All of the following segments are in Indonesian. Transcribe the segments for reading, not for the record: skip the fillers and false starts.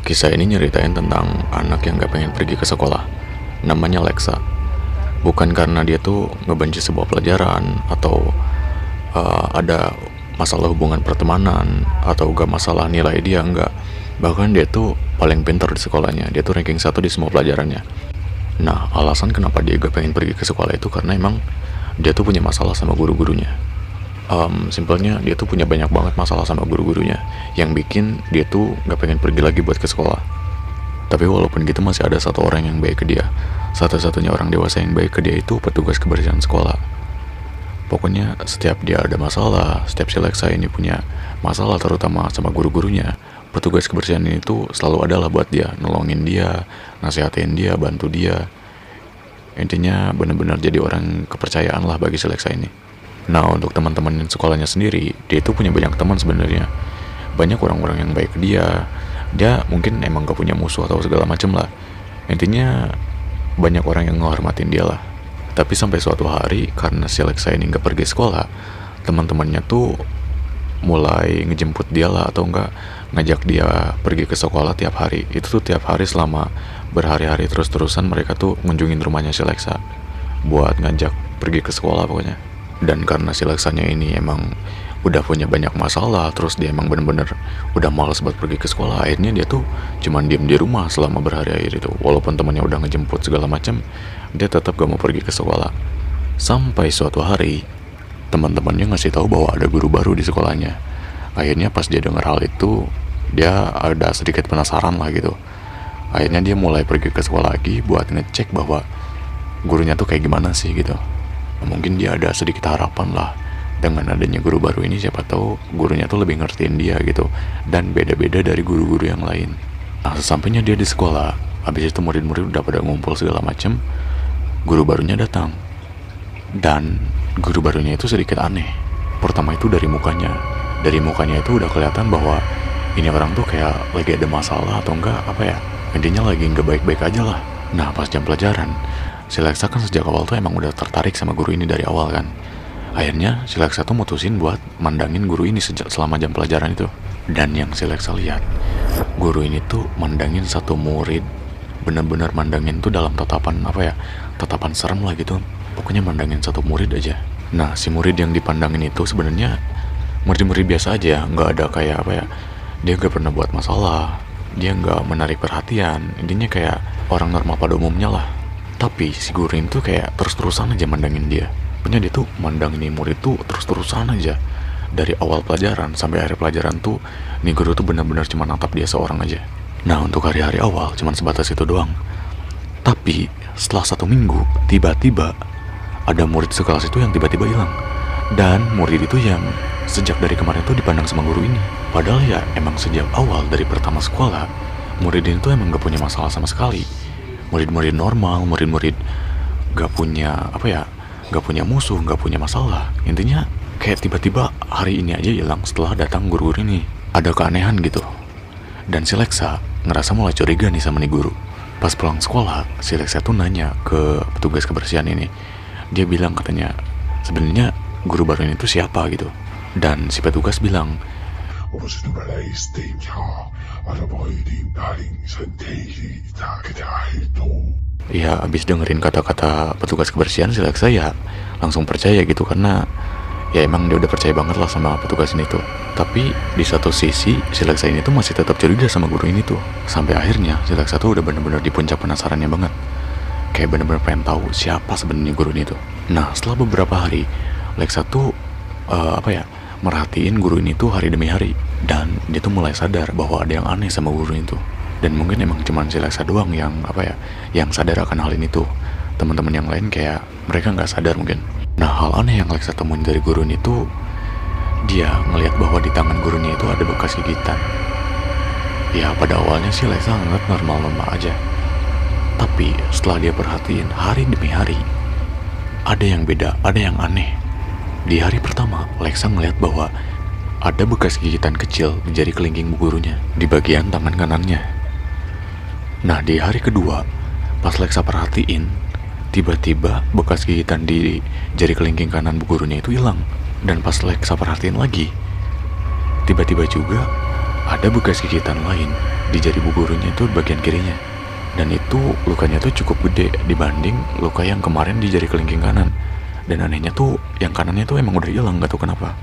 Kisah ini nyeritain tentang anak yang gak pengen pergi ke sekolah. Namanya Lexa. Bukan karena dia tuh ngebenci sebuah pelajaran atau ada masalah hubungan pertemanan atau gak masalah nilai dia, enggak. Bahkan dia tuh paling pintar di sekolahnya. Dia tuh ranking 1 di semua pelajarannya. Nah, alasan kenapa dia gak pengen pergi ke sekolah itu karena emang dia tuh punya masalah sama guru-gurunya. Simpelnya dia tuh punya banyak banget masalah sama guru-gurunya yang bikin dia tuh gak pengen pergi lagi buat ke sekolah. Tapi walaupun gitu masih ada satu orang yang baik ke dia. Satu-satunya orang dewasa yang baik ke dia itu petugas kebersihan sekolah. Pokoknya setiap dia ada masalah, setiap si Lexa ini punya masalah terutama sama guru-gurunya, petugas kebersihan ini tuh selalu adalah buat dia, nolongin dia, nasihatin dia, bantu dia. Intinya benar-benar jadi orang kepercayaan lah bagi si Lexa ini. Nah, untuk teman-teman sekolahnya sendiri, dia itu punya banyak teman sebenarnya. Banyak orang-orang yang baik ke dia. Dia mungkin emang gak punya musuh atau segala macem lah. Intinya banyak orang yang menghormatin dia lah. Tapi sampai suatu hari, karena si Lexa ini gak pergi sekolah, teman-temannya tuh mulai ngejemput dia lah atau enggak ngajak dia pergi ke sekolah tiap hari. Itu tuh tiap hari selama berhari-hari terus-terusan mereka tuh ngunjungin rumahnya si Lexa buat ngajak pergi ke sekolah pokoknya. Dan karena si Lexanya ini emang udah punya banyak masalah, terus dia emang bener-bener udah malas buat pergi ke sekolah, akhirnya dia tuh cuman diem di rumah selama berhari-hari itu. Walaupun temannya udah ngejemput segala macam, dia tetap gak mau pergi ke sekolah. Sampai suatu hari teman-temannya ngasih tahu bahwa ada guru baru di sekolahnya. Akhirnya pas dia dengar hal itu, dia ada sedikit penasaran lah gitu. Akhirnya dia mulai pergi ke sekolah lagi buat ngecek bahwa gurunya tuh kayak gimana sih gitu. Mungkin dia ada sedikit harapan lah dengan adanya guru baru ini, siapa tahu gurunya tuh lebih ngertiin dia gitu dan beda-beda dari guru-guru yang lain. Nah, sesampainya dia di sekolah, habis itu murid-murid udah pada ngumpul segala macem, guru barunya datang. Dan guru barunya itu sedikit aneh. Pertama itu dari mukanya. Dari mukanya itu udah kelihatan bahwa ini orang tuh kayak lagi ada masalah atau enggak apa ya. Intinya lagi nggak baik-baik aja lah. Nah, pas jam pelajaran, si Lexa kan sejak awal tuh emang udah tertarik sama guru ini dari awal kan. Akhirnya si Lexa tuh mutusin buat mandangin guru ini selama jam pelajaran itu. Dan yang si Lexa lihat, guru ini tuh mandangin satu murid, bener-bener mandangin tuh dalam tatapan apa ya, tatapan serem lah gitu. Pokoknya mandangin satu murid aja. Nah, si murid yang dipandangin itu sebenarnya murid-murid biasa aja, nggak ada kayak apa ya, dia nggak pernah buat masalah, dia nggak menarik perhatian, intinya kayak orang normal pada umumnya lah. Tapi si guru itu kayak terus-terusan aja mandangin dia. Punya dia tuh mandangin nih murid tuh terus-terusan aja. Dari awal pelajaran sampai akhir pelajaran tuh, nih guru tuh benar-benar cuma natap dia seorang aja. Nah, untuk hari-hari awal cuma sebatas itu doang. Tapi setelah 1 minggu, tiba-tiba ada murid sekelas itu yang tiba-tiba hilang. Dan murid itu yang sejak dari kemarin tuh dipandang sama guru ini. Padahal ya emang sejak awal dari pertama sekolah, murid ini tuh emang gak punya masalah sama sekali. Murid-murid normal, murid-murid gak punya apa ya, gak punya musuh, gak punya masalah. Intinya kayak tiba-tiba hari ini aja hilang setelah datang guru-guru ini. Ada keanehan gitu. Dan si Lexa ngerasa mulai curiga nih sama nih guru. Pas pulang sekolah, si Lexa tuh nanya ke petugas kebersihan ini. Dia bilang katanya, sebenarnya guru baru ini tuh siapa gitu. Dan si petugas bilang, ya abis dengerin kata-kata petugas kebersihan, si Lexa ya langsung percaya gitu. Karena ya emang dia udah percaya banget lah sama petugas ini tuh. Tapi di satu sisi si Lexa ini tuh masih tetap curiga sama guru ini tuh. Sampai akhirnya si Lexa tuh udah bener-bener di puncak penasarannya banget. Kayak bener-bener pengen tahu siapa sebenarnya guru ini tuh. Nah, setelah beberapa hari, Lexa tuh merhatiin guru ini tuh hari demi hari. Dan dia tuh mulai sadar bahwa ada yang aneh sama guru itu. Dan mungkin emang cuman si Lexa doang yang yang sadar akan hal ini tuh. Teman-teman yang lain kayak mereka nggak sadar mungkin. Nah, hal aneh yang Lexa temuin dari guru ini tuh, dia ngelihat bahwa di tangan gurunya itu ada bekas gigitan. Ya pada awalnya sih Lexa ngeliat normal-normal aja. Tapi setelah dia perhatiin hari demi hari, ada yang beda, ada yang aneh. Di hari pertama, Lexa ngeliat bahwa ada bekas gigitan kecil di jari kelingking gurunya, di bagian tangan kanannya. Nah, di hari kedua, pas Lexa perhatiin, tiba-tiba bekas gigitan di jari kelingking kanan gurunya itu hilang. Dan pas Lexa perhatiin lagi, tiba-tiba juga ada bekas gigitan lain di jari bu gurunya itu bagian kirinya. Dan itu lukanya tuh cukup gede dibanding luka yang kemarin di jari kelingking kanan. Dan anehnya tuh yang kanannya tuh emang udah hilang, gak tahu kenapa.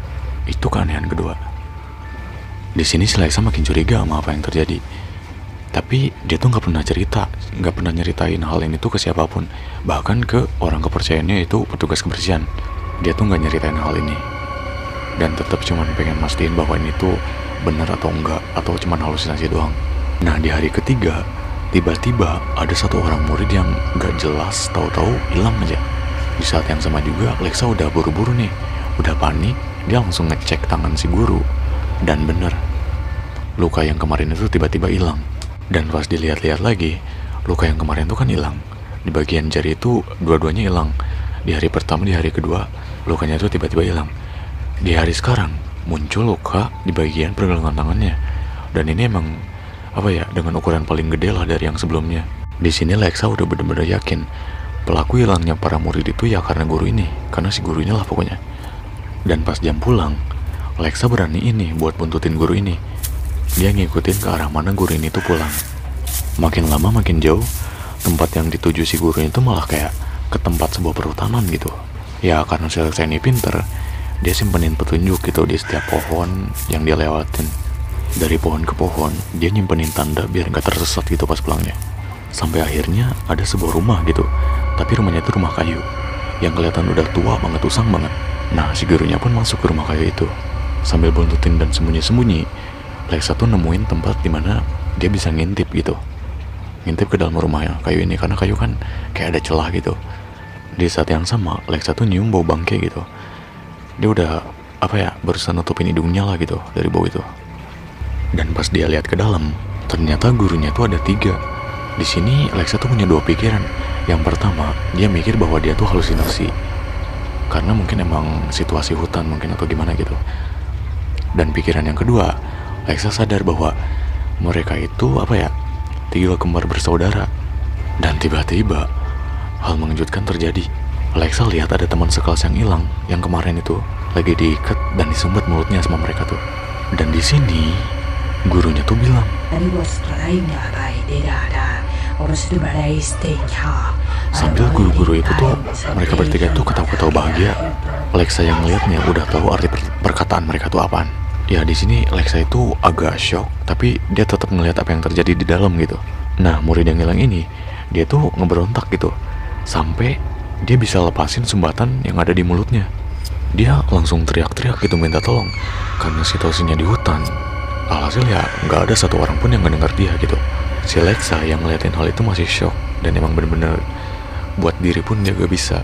Itu keanehan kedua. Di sini si Lexa makin curiga sama apa yang terjadi. Tapi dia tuh nggak pernah cerita, nggak pernah nyeritain hal ini tuh ke siapapun. Bahkan ke orang kepercayaannya itu petugas kebersihan. Dia tuh nggak nyeritain hal ini. Dan tetap cuman pengen mastiin bahwa ini tuh benar atau enggak, atau cuman halusinasi doang. Nah di hari ketiga, tiba-tiba ada satu orang murid yang nggak jelas tahu-tahu hilang aja. Di saat yang sama juga Lexa udah buru-buru nih, udah panik, dia langsung ngecek tangan si guru. Dan bener, luka yang kemarin itu tiba-tiba hilang. Dan pas dilihat-lihat lagi, luka yang kemarin itu kan hilang. Di bagian jari itu dua-duanya hilang. Di hari pertama, di hari kedua, lukanya itu tiba-tiba hilang. Di hari sekarang, muncul luka di bagian pergelangan tangannya. Dan ini emang, dengan ukuran paling gede lah dari yang sebelumnya. Di sini Lexa udah bener-bener yakin, pelaku hilangnya para murid itu ya karena guru ini. Karena si guru inilah pokoknya. Dan pas jam pulang, Lexa berani ini buat buntutin guru ini. Dia ngikutin ke arah mana guru ini tuh pulang. Makin lama makin jauh, tempat yang dituju si guru itu malah kayak ke tempat sebuah perhutanan gitu. Ya karena si Lexa ini pinter, dia simpenin petunjuk gitu di setiap pohon yang dia lewatin. Dari pohon ke pohon, dia nyimpenin tanda biar gak tersesat gitu pas pulangnya. Sampai akhirnya ada sebuah rumah gitu. Tapi rumahnya itu rumah kayu, yang kelihatan udah tua banget, usang banget. Nah si gurunya pun masuk ke rumah kayu itu. Sambil buntutin dan sembunyi-sembunyi, Lexa tuh nemuin tempat dimana dia bisa ngintip gitu. Ngintip ke dalam rumah kayu ini, karena kayu kan kayak ada celah gitu. Di saat yang sama, Lexa tuh nyium bau bangke gitu. Dia udah, berusaha nutupin hidungnya lah gitu dari bau itu. Dan pas dia lihat ke dalam, ternyata gurunya tuh ada 3. Di sini Lexa tuh punya 2 pikiran. Yang pertama, dia mikir bahwa dia tuh halusinasi. Karena mungkin emang situasi hutan mungkin atau gimana gitu. Dan pikiran yang kedua, Lexa sadar bahwa mereka itu 3 kembar bersaudara. Dan tiba-tiba hal mengejutkan terjadi. Lexa lihat ada teman sekelas yang hilang, yang kemarin itu lagi diikat dan disumbat mulutnya sama mereka tuh. Dan di sini gurunya tuh bilang, sambil guru-guru itu tuh mereka bertiga tuh ketawa-ketawa bahagia. Lexa yang melihatnya udah tahu arti perkataan mereka tuh apaan. Ya di sini Lexa itu agak shock, tapi dia tetap ngelihat apa yang terjadi di dalam gitu. Nah murid yang hilang ini, dia tuh ngeberontak gitu, sampai dia bisa lepasin sumbatan yang ada di mulutnya. Dia langsung teriak-teriak gitu minta tolong, karena situasinya di hutan. Alhasil ya nggak ada satu orang pun yang ngedengar dia gitu. Si Lexa yang ngeliatin hal itu masih shock, dan emang bener-bener buat diri pun dia gak bisa.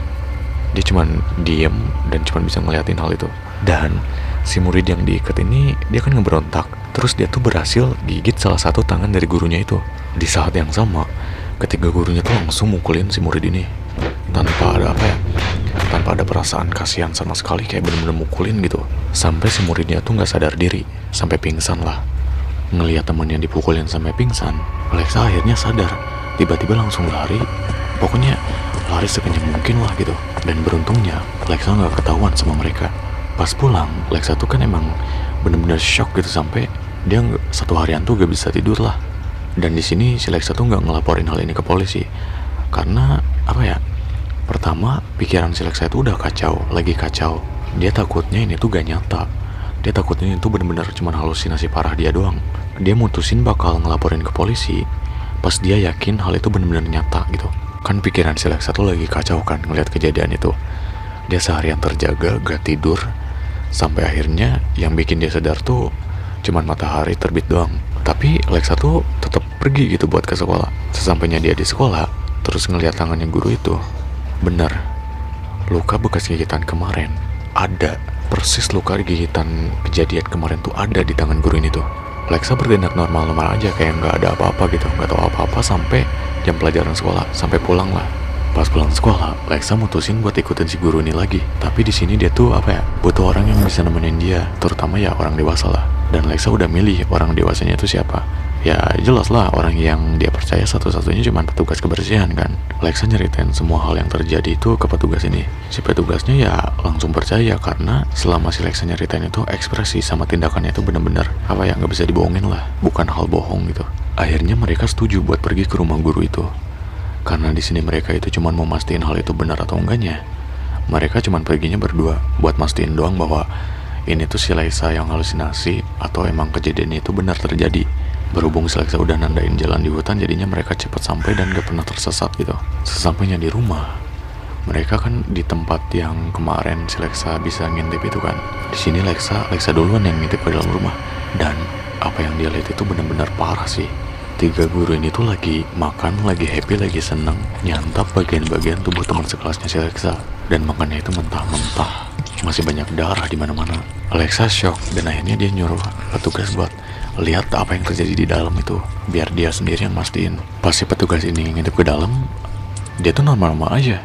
Dia cuman diem dan cuman bisa ngeliatin hal itu. Dan si murid yang diikat ini, dia kan ngeberontak. Terus dia tuh berhasil gigit salah satu tangan dari gurunya itu. Di saat yang sama, ketiga gurunya tuh langsung mukulin si murid ini. Tanpa ada tanpa ada perasaan kasihan sama sekali, kayak bener-bener mukulin gitu. Sampai si muridnya tuh gak sadar diri, sampai pingsan lah. Ngelihat temennya dipukulin sampai pingsan, Lexa akhirnya sadar. Tiba-tiba langsung lari. Pokoknya lari sekencang mungkin lah gitu. Dan beruntungnya Lexa gak ketahuan sama mereka. Pas pulang, Lexa tuh kan emang bener-bener shock gitu, sampai dia satu harian tuh gak bisa tidur lah. Dan di sini si Lexa tuh gak ngelaporin hal ini ke polisi. Karena pertama, pikiran si Lexa itu udah kacau, lagi kacau. Dia takutnya ini tuh gak nyata. Dia takutnya itu bener-bener cuma halusinasi parah dia doang. Dia mutusin bakal ngelaporin ke polisi pas dia yakin hal itu bener-bener nyata gitu. Kan pikiran si Lexa tuh lagi kacau kan ngeliat kejadian itu. Dia seharian terjaga, gak tidur, sampai akhirnya yang bikin dia sadar tuh cuman matahari terbit doang. Tapi Lexa tuh tetap pergi gitu buat ke sekolah. Sesampainya dia di sekolah, terus ngeliat tangannya guru itu, bener, luka bekas gigitan kemarin ada. Persis luka gigitan kejadian kemarin tuh ada di tangan guru ini tuh. Lexa bertindak normal-normal aja, kayak nggak ada apa-apa gitu, nggak tahu apa-apa sampai jam pelajaran sekolah, sampai pulang lah. Pas pulang sekolah, Lexa mutusin buat ikutin si guru ini lagi. Tapi di sini dia tuh butuh orang yang bisa nemenin dia, terutama ya orang dewasa lah. Dan Lexa udah milih orang dewasanya itu siapa. Ya jelas lah, orang yang dia percaya satu-satunya cuma petugas kebersihan kan. Lexa nyeritain semua hal yang terjadi itu ke petugas ini. Si petugasnya ya langsung percaya karena selama si Lexa nyeritain itu ekspresi sama tindakannya itu bener-bener apa ya, nggak bisa dibohongin lah, bukan hal bohong gitu. Akhirnya mereka setuju buat pergi ke rumah guru itu. Karena di sini mereka itu cuma mau mastiin hal itu benar atau enggaknya. Mereka cuma perginya berdua buat mastiin doang bahwa ini tuh si Lexa yang halusinasi atau emang kejadian itu benar terjadi. Berhubung si Lexa udah nandain jalan di hutan, jadinya mereka cepat sampai dan gak pernah tersesat gitu. Sesampainya di rumah, mereka kan di tempat yang kemarin si Lexa bisa ngintip itu kan. Di sini Lexa duluan yang ngintip ke dalam rumah, dan apa yang dia lihat itu benar-benar parah sih. 3 guru ini tuh lagi makan, lagi happy, lagi seneng, nyantap bagian-bagian tubuh teman sekelasnya si Lexa, dan makannya itu mentah-mentah, masih banyak darah di mana-mana. Lexa shock dan akhirnya dia nyuruh petugas buat lihat apa yang terjadi di dalam itu, biar dia sendiri yang mastiin. Pas si petugas ini ngintip ke dalam, dia tuh normal-normal aja.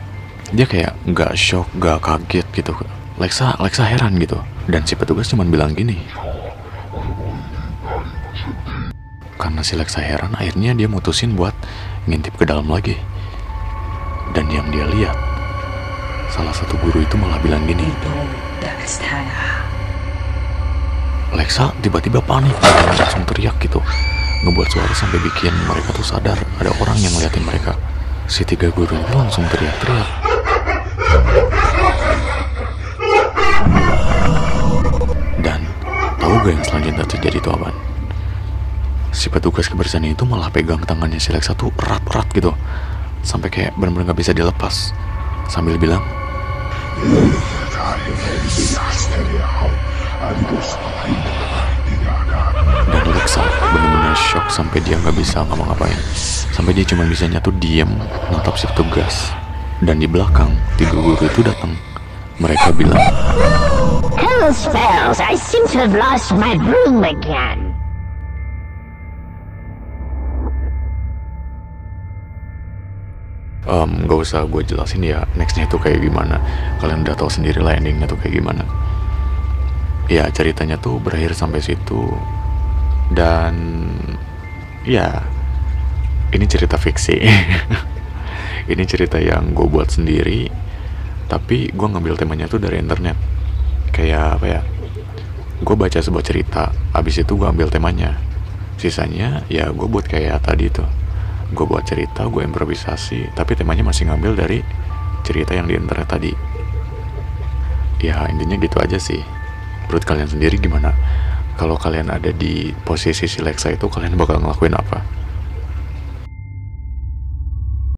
Dia kayak nggak shock, nggak kaget gitu. Lexa heran gitu. Dan si petugas cuma bilang gini. Karena si Lexa heran, akhirnya dia mutusin buat ngintip ke dalam lagi. Dan yang dia lihat, salah satu guru itu malah bilang gini. Lexa tiba-tiba panik dan langsung teriak gitu, ngebuat suara sampai bikin mereka tuh sadar ada orang yang ngeliatin mereka. Si 3 guru ini langsung teriak-teriak. Dan tahu gak yang selanjutnya terjadi itu apa? Si petugas kebersihan itu malah pegang tangannya si Lexa tuh erat-erat gitu, sampai kayak benar-benar gak bisa dilepas, sambil bilang, dan Lexa benar-benar shock sampai dia nggak bisa ngapa-ngapain, sampai dia cuma bisa nyatu diem natap si petugas. Dan di belakang 3 guru itu datang. Mereka bilang, "Hello, spells. I seem to have lost my broom again." Gak usah gue jelasin ya nextnya itu kayak gimana. Kalian udah tahu sendiri lah endingnya tuh kayak gimana. Ya ceritanya tuh berakhir sampai situ. Dan ya ini cerita fiksi. Ini cerita yang gue buat sendiri, tapi gue ngambil temanya tuh dari internet. Kayak apa ya, gue baca sebuah cerita, abis itu gue ambil temanya. Sisanya ya gue buat kayak tadi tuh, gue buat cerita, gue improvisasi, tapi temanya masih ngambil dari cerita yang di internet tadi. Ya intinya gitu aja sih. Menurut kalian sendiri gimana? Kalau kalian ada di posisi si Lexa itu, kalian bakal ngelakuin apa?